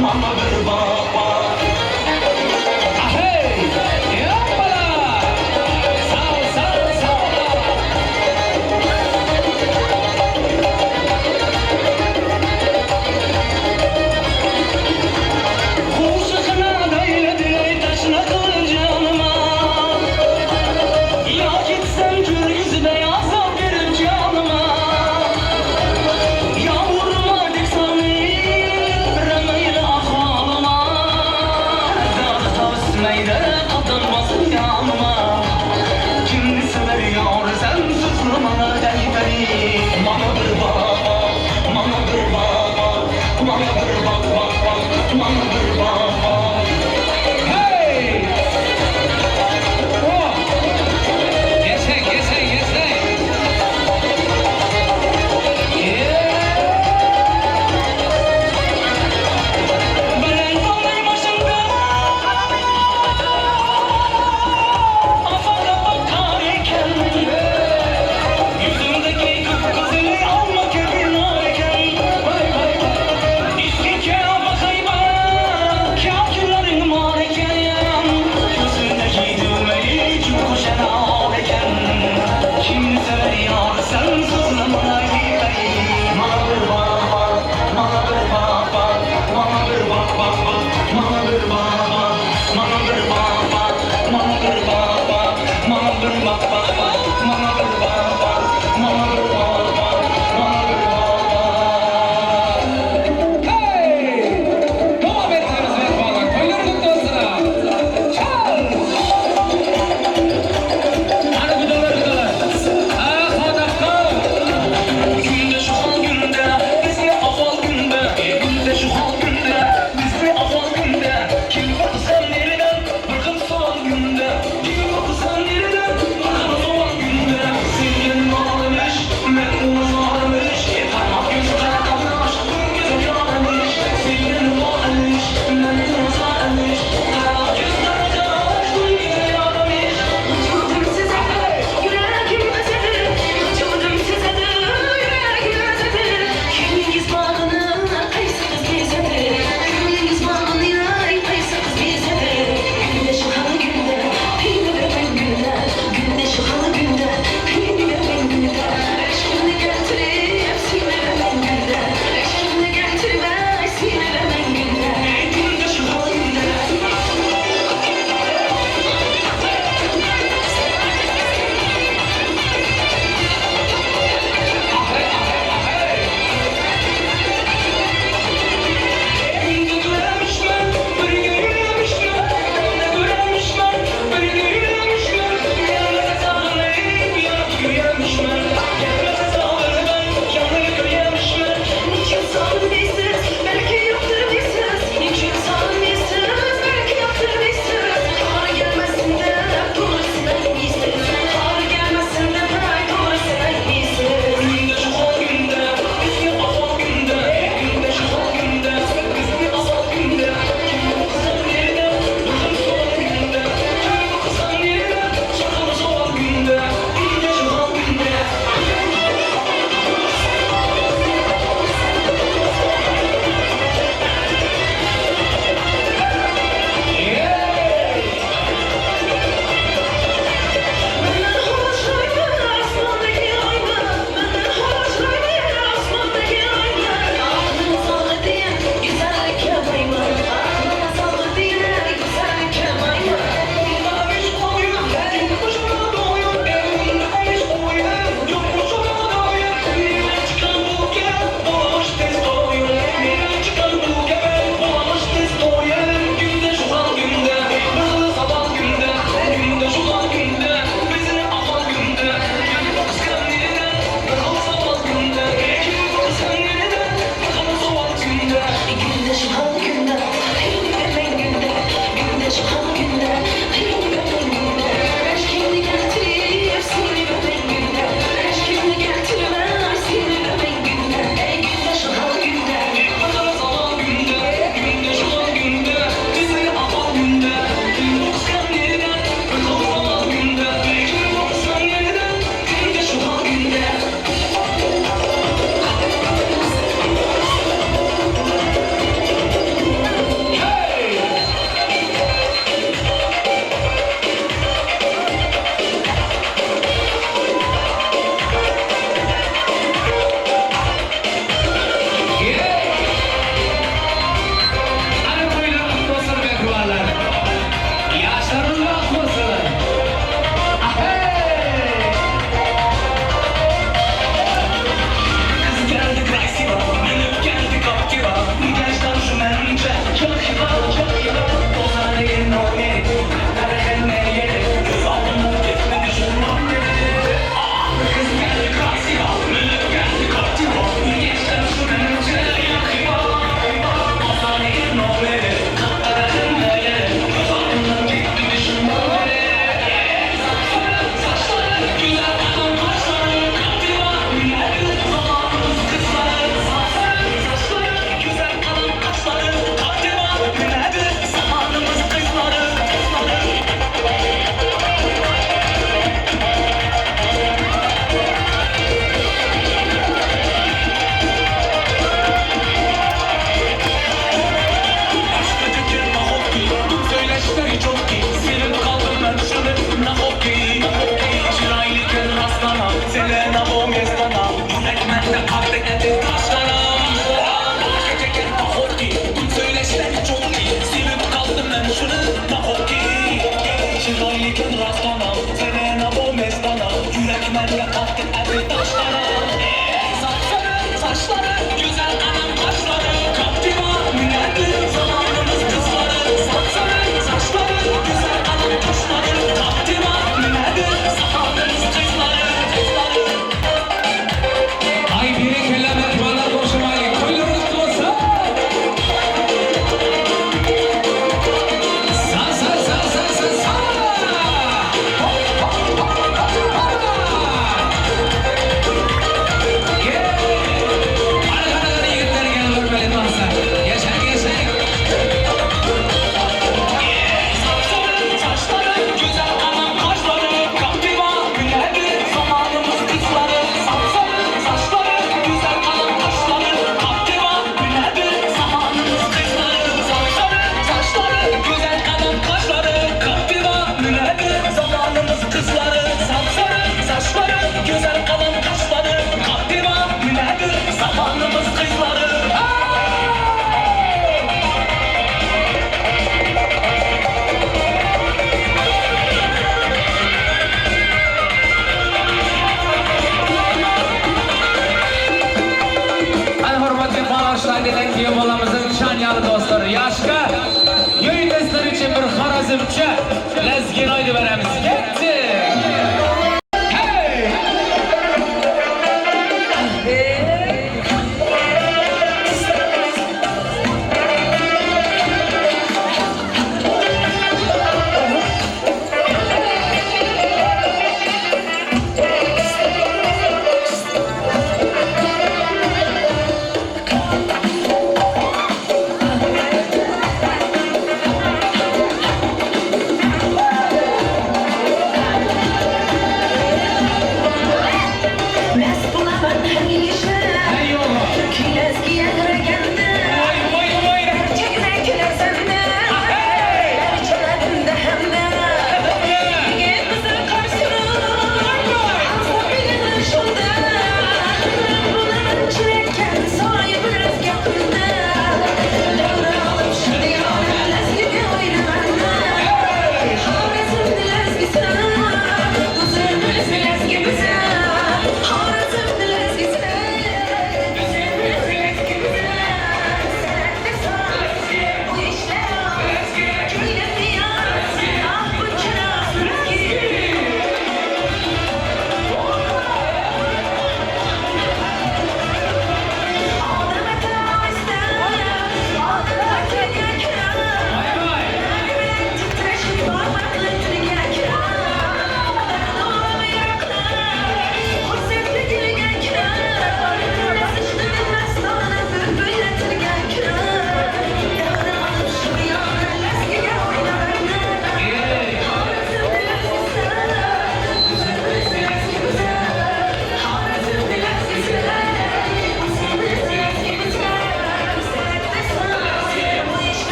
Mama bir baba. Hey! Yapala! Sağ ol, sağ ol, sağ ol. Kuşakına değdi taşına kılacağıma. Ya gitsem gül yüzü beyaz bir canıma. Yağmuruma diksanı ramıyla ahvalıma. Zar tavsmeyde katılmasın yanıma. Kimdi sever yar sen susmama deyberi. Mama bir baba, mama bir baba, mama bir baba, mama bir baba. Hey! Oh! Yesen, yesen, yesen. Ben dağlar başında afaka bakarken yüzümdeki kıpkızılı almak evinayken vay vay vay İskike bakayım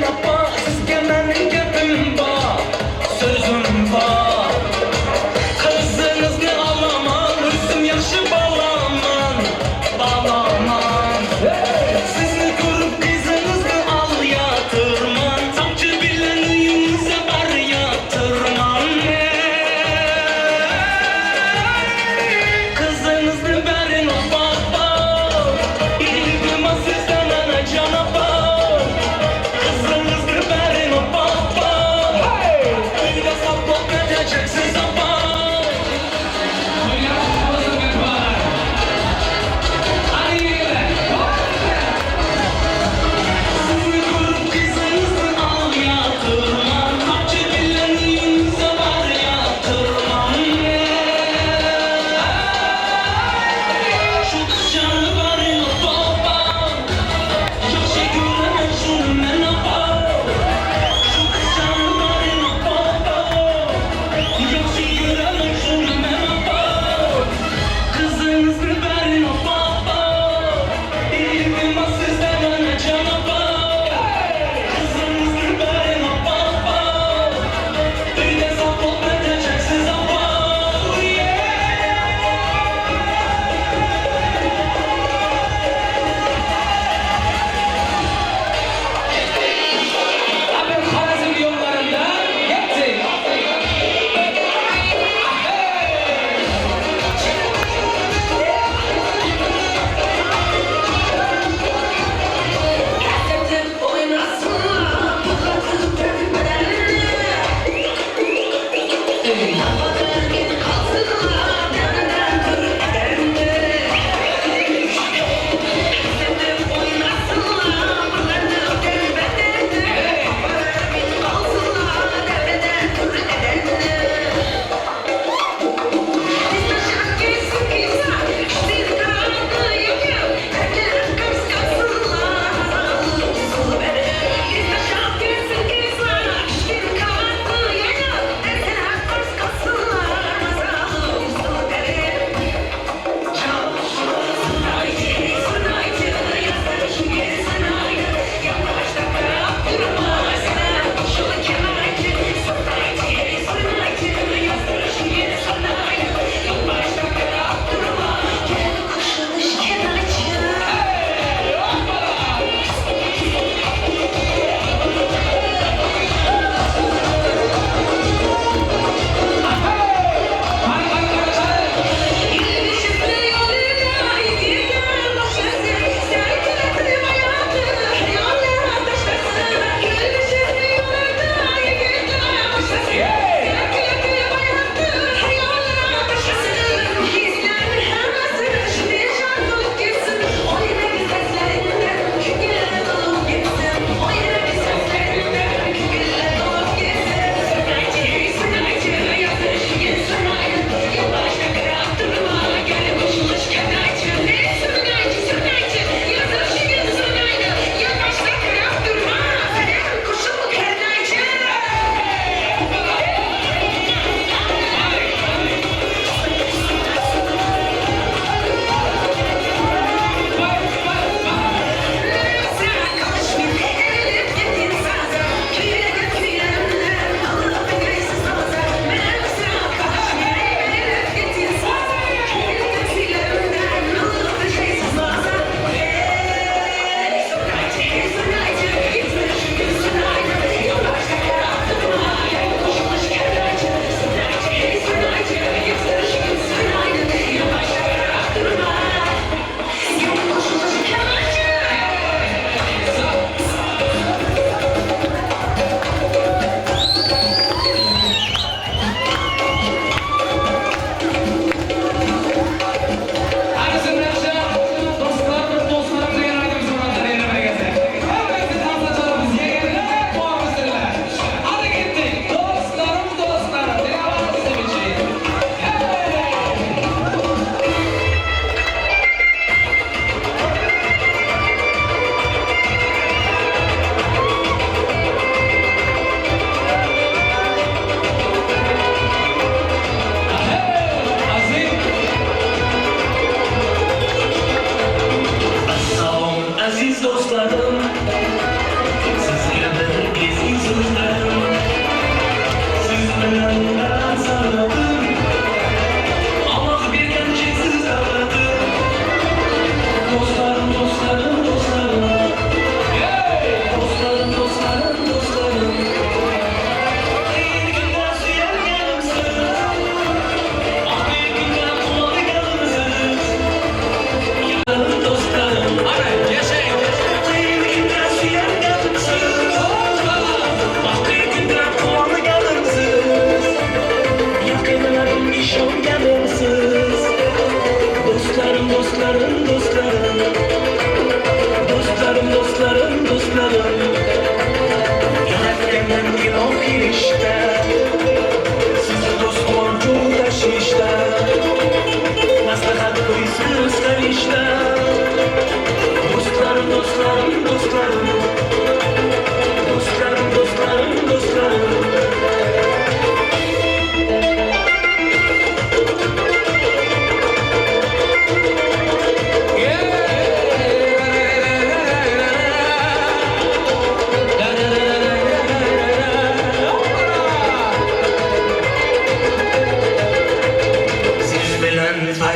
apa, sizge mening gapim bor, sözüm bor. Kızınızı alaman, hürsüm yaxshi balaman, balaman. Sizni ko'rib qizinizni al yatırman, tomchi bilan uyingizga bar yatırman. Kızınızı berin baba, ilgimiz sizden anacan apa. Kızınızı berin baba, uyda sapık edecek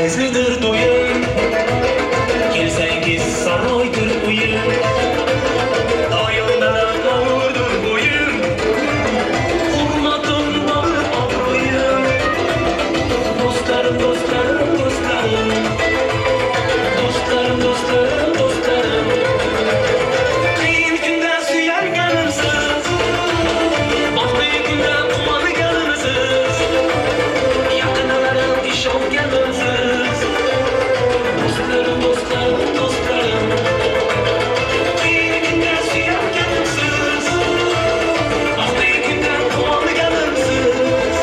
qaysidir to'yim kelsangiz saroydir uyim doyimdan qovurdir bo'yim hurmatim bor obro'yim do'stlarim do'stlarim do'stlarim do'stlarim do'stlarim do'stlarim qiyin kunda suyarganimsiz baxtli kunda quvonganimsiz yaqinlarim ishonganimsiz do'stlarim do'stlarim do'stlarim qiyin kunda suyarganimsiz baxtli kunda quvonganimsiz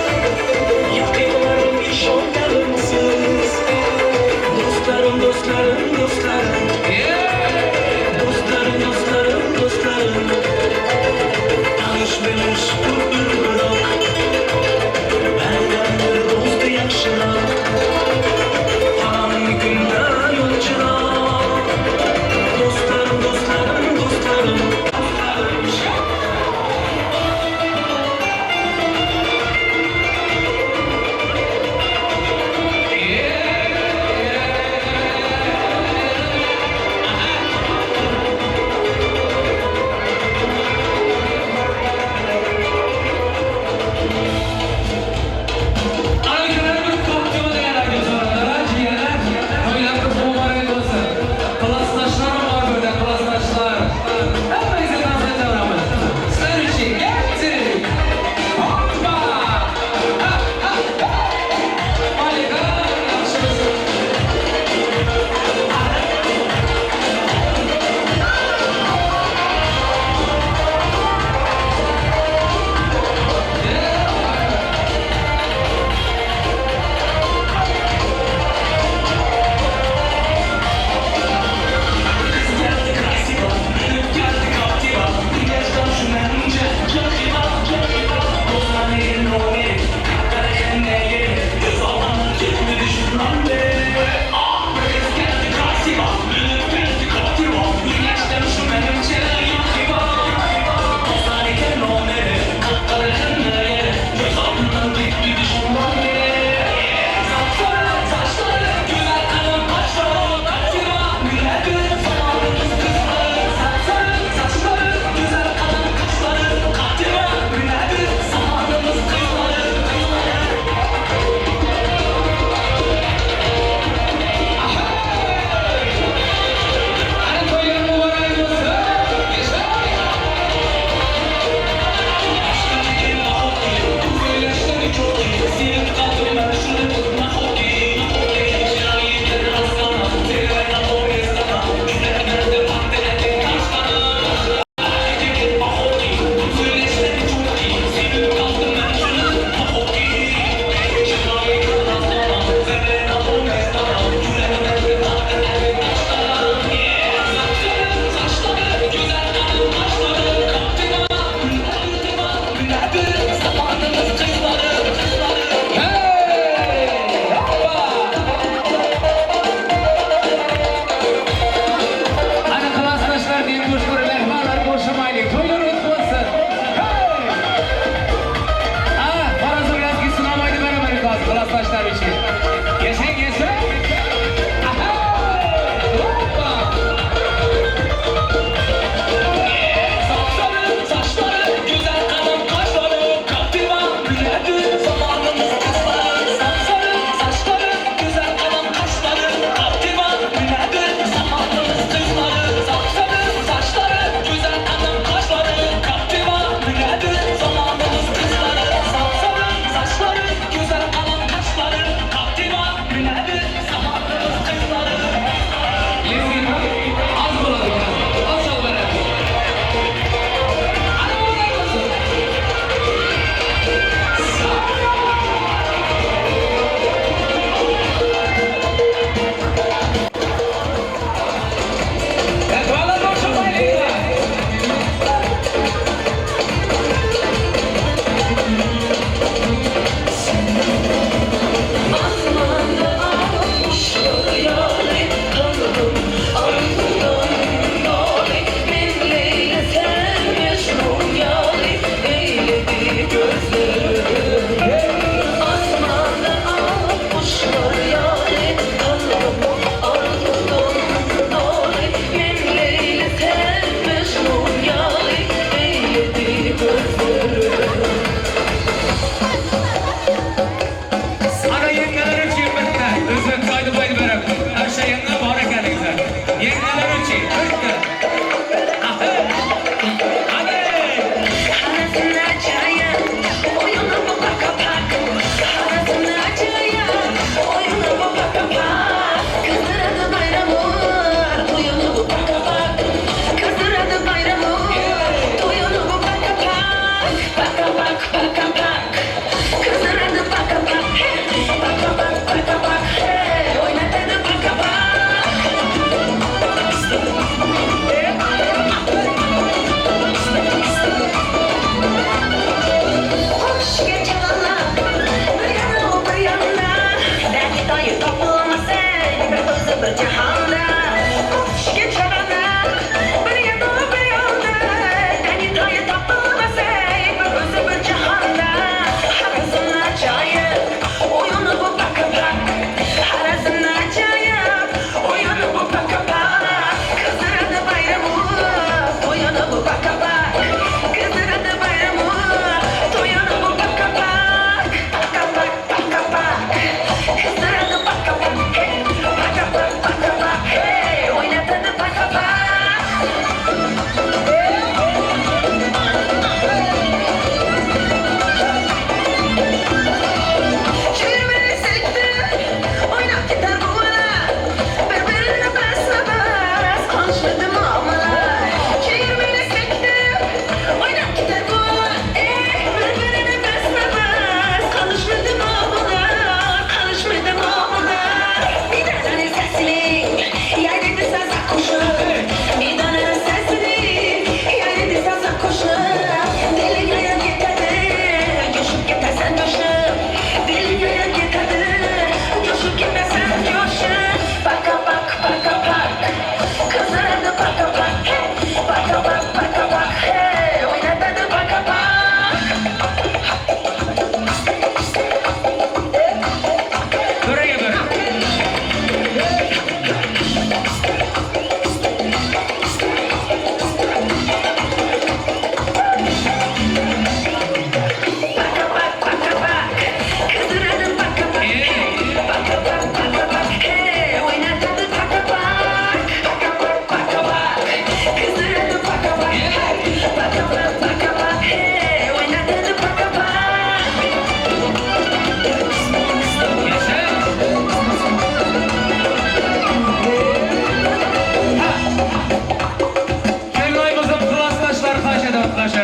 yaqinlarim ishonganimsiz do'stlarim do'stlarim do'stlarim do'stlarim do'stlarim do'stlarim tanish bilish ko'pdir biroq mendan bir do'st yaxshiroq g'amli kunda yo'lchiroq do'stlarim do'stlarim do'stlarim Arkadaşlar,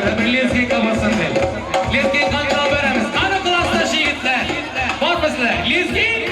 Şöyle bir lezgi kafasın değil. Lezgi kanka veremiz. Kanı klasta şehitler. Var mısınlar? Lezgi.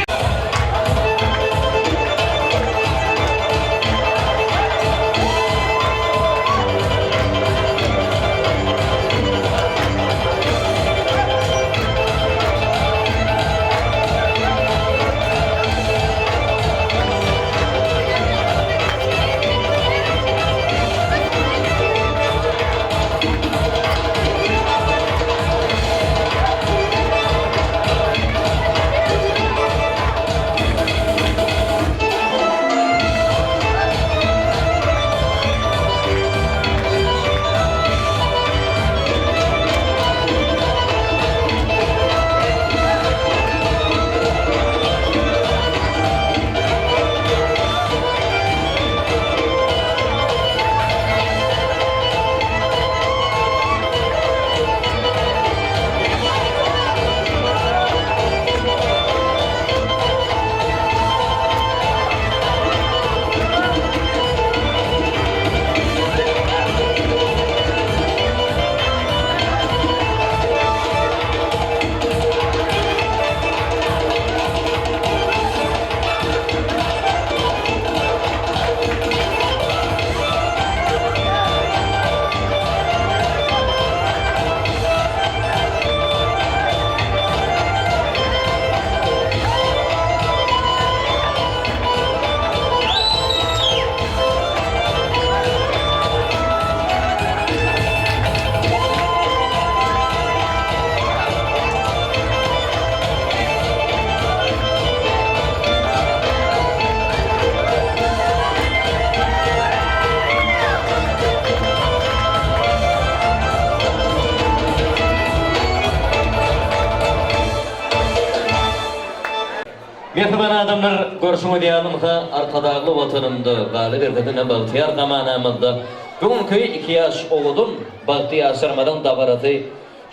Mehriban adamlar, görüşüme diyanımda arkadağlı vatanımda, gali birgidine Baltiyar zamanamızda, bugünkü 2 yaş oğudun, Baltiyar sırmadan dabaratı,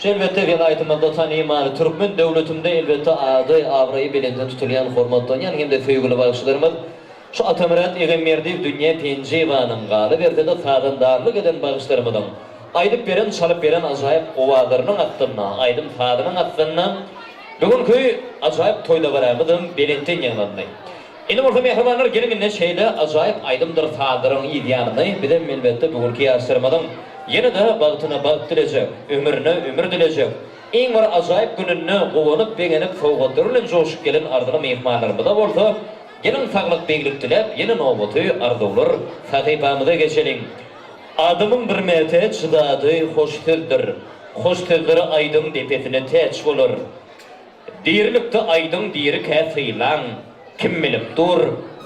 elbette velayetımızda tanıymalı, Türkmen devletimde elbette adı, avrayı belinde tutulayan hormattan, yani hem de feygülü bağışlarımız, şu Atamurat Egemerdiv dünya penci vanım gali birgide fadandarlık eden bağışlarımızdan, aydıp veren, çalıp veren acayip ovalarının attığına, aydım fadının attığına, bugünkü acayip toyda varamıdım, belinten yanlarına. Elim orta mehribanlar gelin ne şeyle acayip aydımdır fadırın idyanına, bir de elbette bugünkü yaşarmadım. Yine de bağıtına bağıt dilecek, ömürüne ömür dilecek. En var acayip gününü kovalıp beğenip foğuttırılın coşup gelin ardına mehmanlarımı da oldu. Gelin sağlık beylik dilep, yeni novutu ardı olur, satipamıda geçelim. Adımın bir mete çıdadı, hoş tüzdür. Hoş tüzdürü aydım depetine teç olur. Diyirlikte aydın diyiri kâsıylan, kim bilip dur,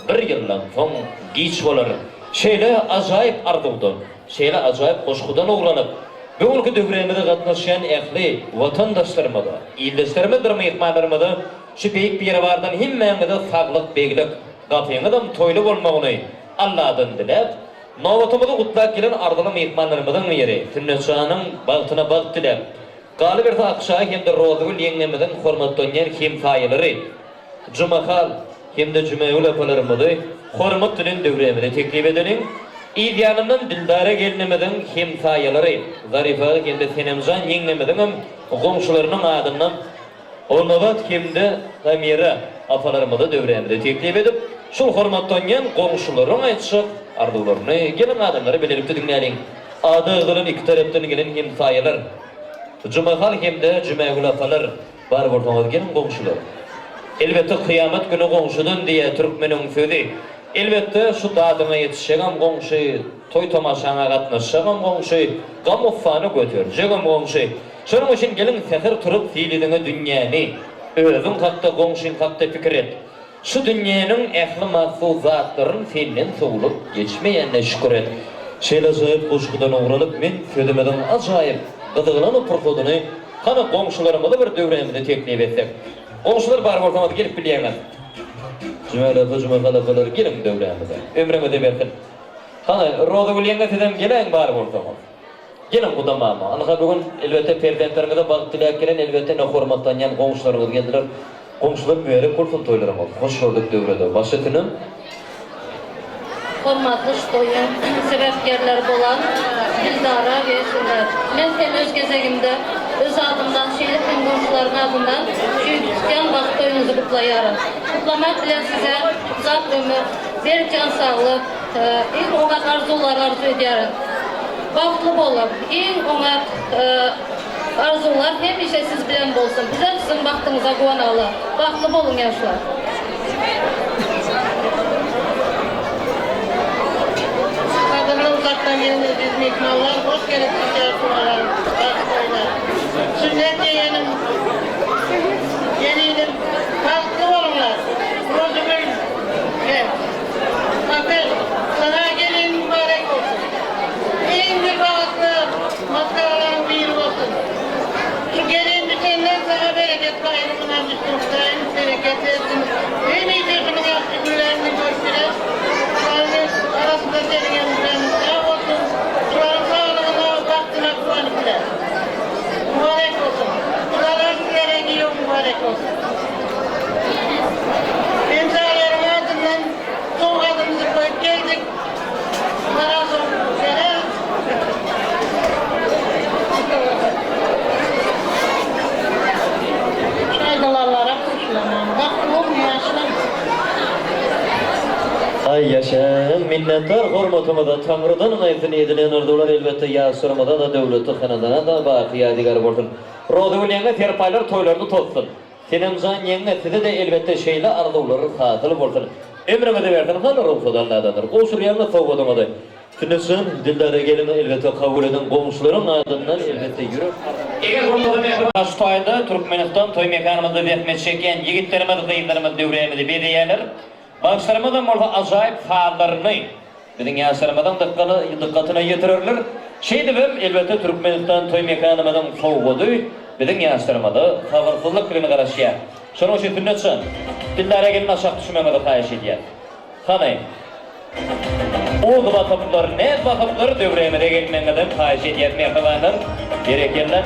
bir yıldan son giç olur. Şeyle acayip ardıldı, şeyle acayip hoşkudan uğranıp, bugünkü dövremede katlaşan ehli vatandaşlarımı da, ildeşlerimi durma ihmallarımı da, şu beyik bir yere vardan himmeyini de sağlık beylik, kapıyını da toyluk olmağını Allah'dan dilep, novatımızı kutlak gelen ardılı mehmanlarımızın yeri, Sünnetçanın baltına balt dilep, gali bir akşa hem de Rodgul yengemizin hormatlanyan hemsayeleri, Cumahal hem de Cümeul apalarımızı hormat dilen dövremini teklif edelim. İdyanının dildara gelinimizin hemsayeleri, Zarifa hem de Senemcan yengemizin komşularının adından Olmavat hem de Zamira apalarımızı dövremini teklif edip, şu hormatlanyan komşuların aytışık ardılarını gelin adamları belirip dinleyelim. Adı ıgılın iki taraftan gelen hemsayeler, Cumahal hem de Cümeul apalar var ortamada gelin komşular. Elbette kıyamet günü komşudun diye Türkmenin sözü. Elbette şu dadıma yetişeceğim komşu, toy tomaşana katlaşacağım komşu, gam uffanı götüreceğim komşu. Şunun için gelin seher turup fiilidine dünyanı, özün kakta komşun kakta fikir et. Şu dünyanın ehli mahfuzatların fiilinden soğulup geçmeyenine şükür et. Şeyle acayip koşkudan uğranıp men sözümeden acayip gıdıgılanıp pırkudunu kana komşularıma da bir dövremde teklif etsek. Komşular bari ortamada gelip bileyenler. Cumhuriyet apaları gelin dövremde. Ömrümü de versin. Kana Rodgul yenge sizden gelen bari ortamada. Gelin kudamama. Anıqa bugün elbette perdenlerine bağlı dilek gelen elbette ne hormatlanyan komşularımız geldiler. Komşular müerek kursun toylarım oldu. Hoş gördük dövrede. Başlatınım. Hormatlı toyun sebepkarlar bolan Dilara ve Sünder. Ben hem öz gezegimde, öz adımdan, şehir hem komşuların adından Can Vakit oyunuzu kutlayarım. Kutlamak bile size uzak ömür, bir can sağlık, ilk omak arzular arzu ediyorum. Vakitli olun, ilk omak arzular hem işe siz bilen olsun. Bize sizin vaktinize kuanalı. Vakitli olun yaşlar. Kadınlar uzaktan gelinir biz mikmallar, hoş geldiniz yaşlılar, başkoylar. Sünnet yeğenim, yeniydim, kalklı olunlar, rozumur, gel. Bakın, sana gelin mübarek olsun. En bir bağlı maskaraların bir olsun. Şu gelin bütünler sana bereket kaynımından düştükten bereket versin. En iyi gözümün yaşlılarını gösterir. Arasında senin yanımızdan sağ olsun. Şuların sağlığına baktığına kullanıklar. Mübarek olsun. Şuların sizlere giyiyor mübarek olsun. İmzaların ardından son adımızı koyup geldik. Marazon üzere. Şaydalarlara kuşlamam. Bak olmuyor yaşlar. Ay yaşa, minnettar hormatımda Tanrı'dan nayfini edilen ordular elbette yasırmada da devleti hanadana da baki yadigar bolsun. Rodul yenge terpaylar toylarını totsun. Senemzan yenge size de elbette şeyle arduları hatırlı bolsun. Emrime de verdin hanı ruhsudanlardandır. Koşur yanına savudamadı. Tünüsün dillere gelin elbette kabul eden komşuların adından elbette yürür. Eğer hormatı mehrim Aştoy'da Türkmenistan toy mekanımızda vehmet çeken yigitlerimiz, kıyımlarımız devreyemizi bediyeler. Bağışlarımızdan orada acayip faallarını bizim yaşlarımızdan dikkatine yetirirler. Şeydibim elbette Türkmenistan toy mekanımızdan soğudu. Bizim yaşlarımızda habersizlik kılını karışıyor. Şunu için tünnetsin. Dillere gelin aşağı düşmemede kayaş ediyor. Hanay. O vakıflar ne vakıfları devreyemede gelmemeden kayaş ediyor. Mehribanlar, gerekenler.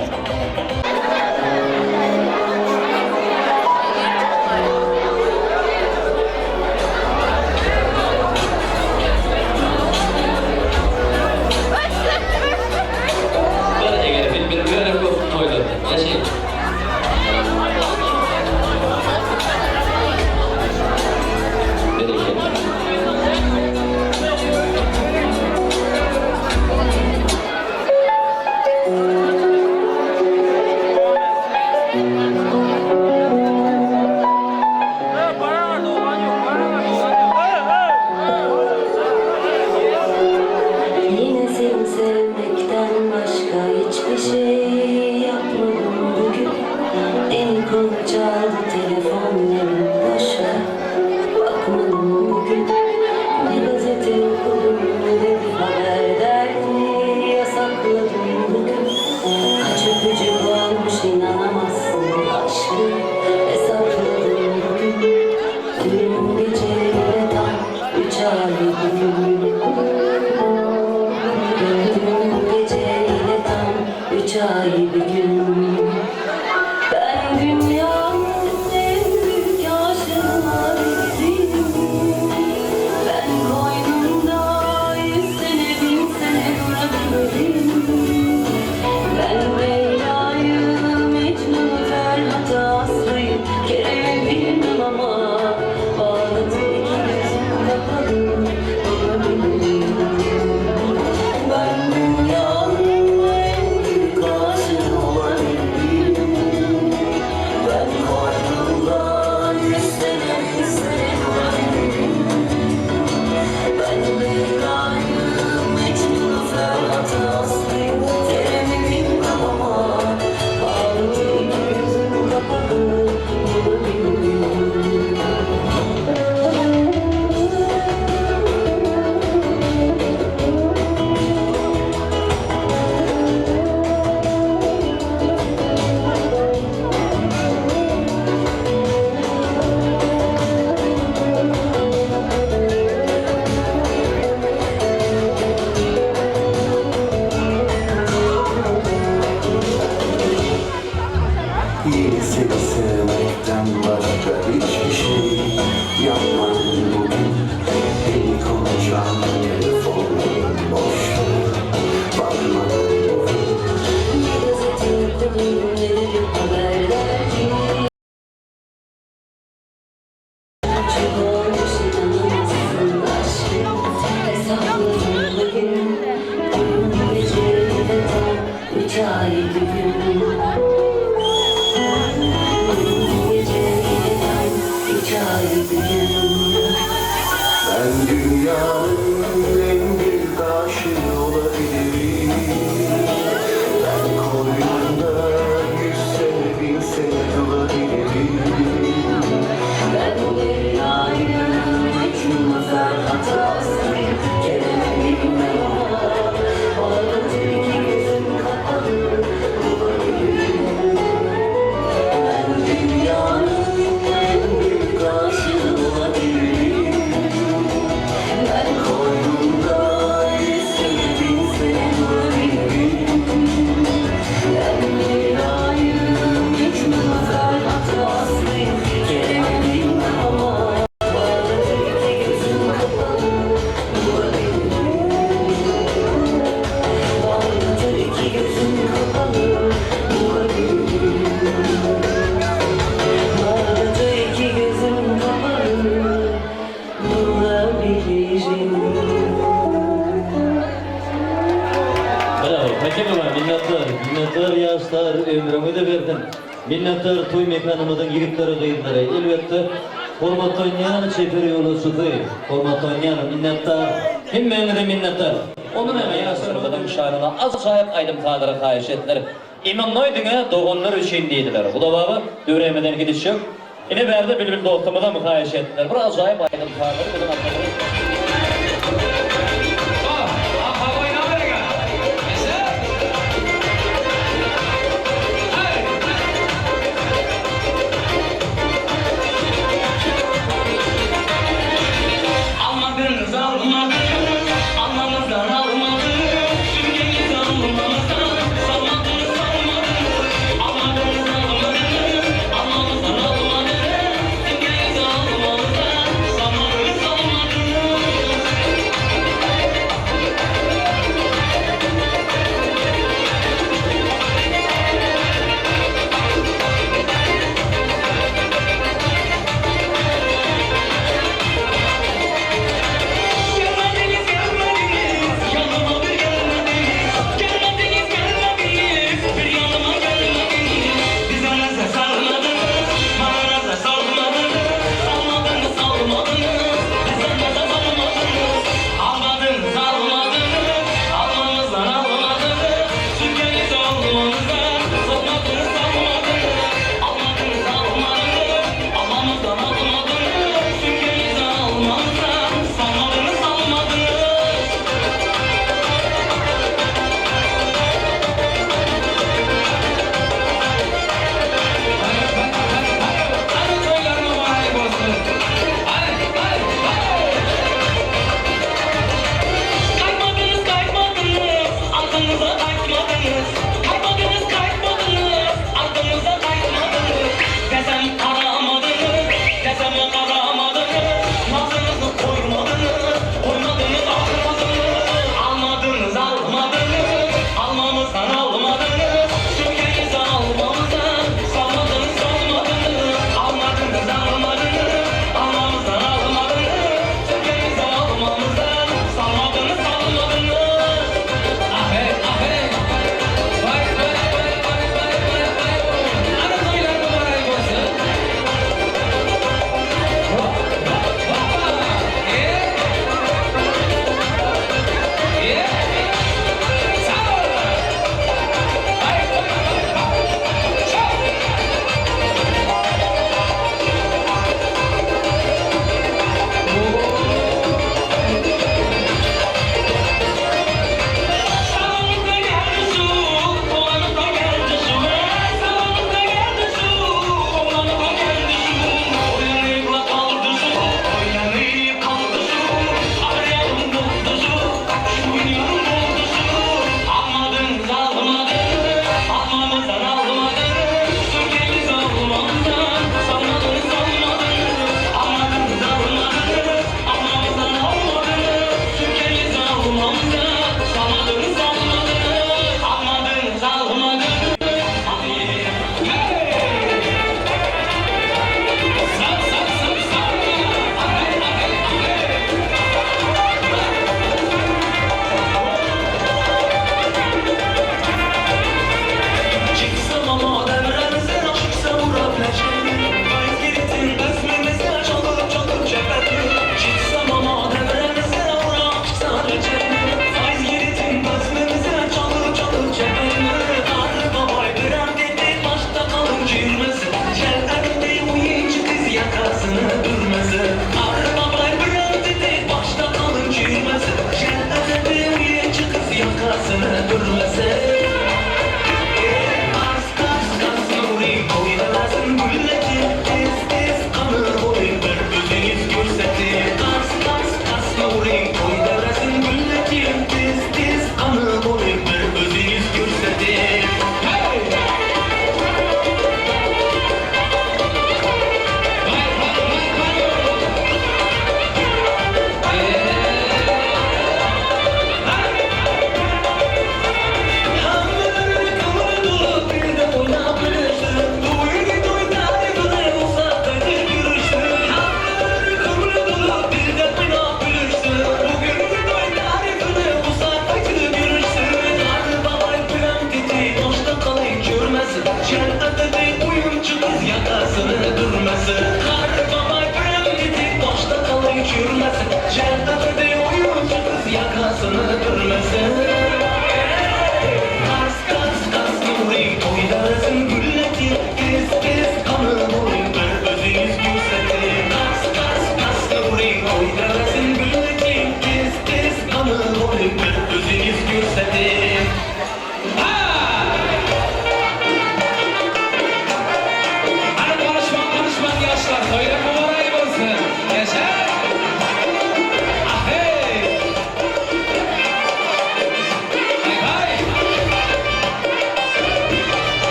Yine seni sevmekten başka hiçbir şey yapmadım bugün. En konu çaldı telefonlarım boşver. Bakmadım bugün. Ne gazete okudum ne de bir haber derdi. Yasakladım bugün. Kaç öpücük olmuş inanamazsın aşkım. Hesapladım bugün. Dün geceyle tam 3 ay bugün. Geceyle tam 3 ay bir gün. Ben dünyanın en büyük aşığına gittim. Ben koynumda 100 sene 1000 sene durabildim. Ben Leyla'yı, Mecnun'u, Ferhat'ı, Aslı'yı, Kerem'i bilmem ama bağladım iki gözüm kapalı olabilirim. Ben dünyanın en büyük aşığı olabildim. Ben koynumda 100 sene 1000 sene durabildim. Ben Leyla'yı, Mecnun'u, Ferhat'ı, Aslı'yı, Kerem'i bilmem ama bağladım iki gözüm kapalı olabilirim. Yine seni sevmekten başka hiçbir şey yapmadım bugün. Beni konuşan telefonlarım boş. Bakmadım sordum ne de bir haber verdi. Çok olmuş inanamazsın aşkım. Hesapladım bugün. Dün gece de tam 3 ay bir gün. Dün gece de tam 3 ay bir gün. Ben dünyanın en büyük aşığı olabilirim. Ben koynunda 100 sene 1000 sene durabilirim. Ben Leyla'yım, Mecnun'lar hatasıyım. Kerem'e bilmem ama ağlatır iki gözüm kapalı bulabilirim. Ben dünyanın en büyük aşığı olabilirim. Ben koynumda 100 sene 1000 sene durabilirim. Ben Leyla'yım, Mecnun'lar hatasıyım. Kerem'e bilmem ama ağlatır iki gözüm kapalı bulabilirim. Ağlatır iki gözüm kapalı bulabilirim. Ağlatır iki gözüm kapalı bulabilirim. Bravo, Hakim Baba, minnettar yaşlar, ömrümü de verdin. Minnettar toy mekanımızın yigitleri, kıyıkları. Elbette, hormatlı oynayan çeper yolu sudu. Hormatlı oynayan minnettar. Himmeni de minnettar. Onun hemen yaşlarımızın müşahırına az sahip aydım tadırı kayiş ettiler. İmam Noydin'e doğanlar için deydiler. Bu da baba, dövremeden gidiş yok. Yine verdi bilbil dostumuza mıkayiş ettiler. Biraz sahip aydım tadırı.